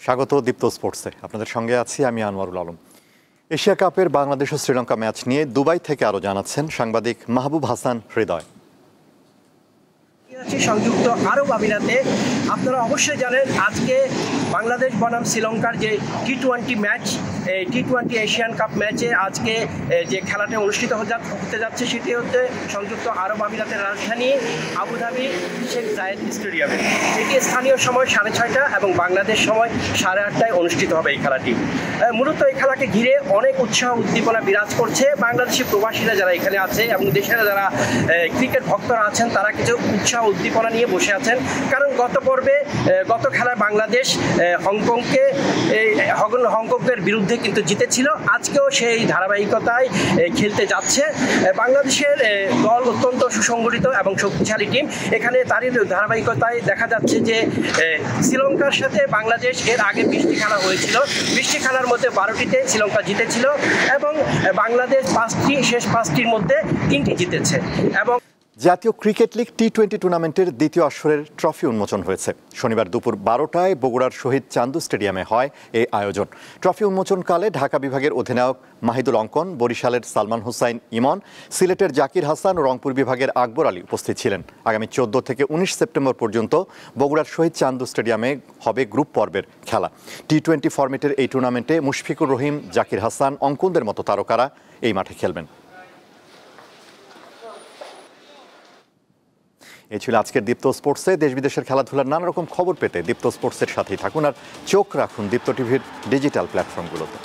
স্বাগত দীপ্ত স্পোর্টসে। আপনাদের সঙ্গে আছি আমি আনোয়ারুল আলম। এশিয়া কাপের বাংলাদেশ ও শ্রীলঙ্কা ম্যাচ নিয়ে দুবাই থেকে আরও জানাচ্ছেন সাংবাদিক মাহবুব হাসান হৃদয়। সংযুক্ত আরব আমিরাতে আপনারা অবশ্যই জানেন আজকে বাংলাদেশ বনাম শ্রীলঙ্কার যে টি-20 ম্যাচ, এই টি-20 এশিয়ান কাপ ম্যাচে আজকে যে খেলাটি অনুষ্ঠিত হতে যাচ্ছে সেটি হচ্ছে সংযুক্ত আরব আমিরাতের রাজধানী আবুধাবি শেখ জায়েদ স্টেডিয়ামে। এটি স্থানীয় সময় 6:30 এবং বাংলাদেশ সময় 8:30টায় অনুষ্ঠিত হবে এই খেলাটি। মূলত এই খেলাকে ঘিরে অনেক উৎসাহ উদ্দীপনা বিরাজ করছে। বাংলাদেশি প্রবাসীরা যারা এখানে আছে এবং দেশের যারা ক্রিকেট ভক্তরা আছেন তারা কিছু উৎসাহ উদ্দীপনা নিয়ে বসে আছেন, কারণ গত খেলায় বাংলাদেশ হংকংয়ের বিরুদ্ধে কিন্তু জিতেছিল। আজকেও সেই ধারাবাহিকতায় খেলতে যাচ্ছে। বাংলাদেশের দল অত্যন্ত সুসংগঠিত এবং শক্তিশালী টিম। এখানে তারই ধারাবাহিকতায় দেখা যাচ্ছে যে শ্রীলঙ্কার সাথে বাংলাদেশ এর আগে 20টি খেলা হয়েছিল। 20টি খেলার মধ্যে 12টিতে শ্রীলঙ্কা জিতেছিল এবং বাংলাদেশ শেষ 5টির মধ্যে 3টি জিতেছে। এবং জাতীয় ক্রিকেট লিগ টি-20 টুর্নামেন্টের দ্বিতীয় আসরের ট্রফি উন্মোচন হয়েছে। শনিবার দুপুর 12টায় বগুড়ার শহীদ চান্দু স্টেডিয়ামে হয় এই আয়োজন। ট্রফি উন্মোচনকালে ঢাকা বিভাগের অধিনায়ক মাহিদুল অঙ্কন, বরিশালের সালমান হোসাইন ইমন, সিলেটের জাকির হাসান ও রংপুর বিভাগের আকবর আলী উপস্থিত ছিলেন। আগামী 14 থেকে 19 সেপ্টেম্বর পর্যন্ত বগুড়ার শহীদ চান্দু স্টেডিয়ামে হবে গ্রুপ পর্বের খেলা। টি-20 ফরম্যাটের এই টুর্নামেন্টে মুশফিকুর রহিম, জাকির হাসান, অঙ্কনদের মতো তারকারা এই মাঠে খেলবেন। এই ছিল আজকের দীপ্ত স্পোর্টসে। দেশ বিদেশের খেলাধুলার নানা রকম খবর পেতে দীপ্ত স্পোর্টসের সাথেই থাকুন আর চোখ রাখুন দীপ্ত টিভির ডিজিটাল প্ল্যাটফর্মগুলোতে।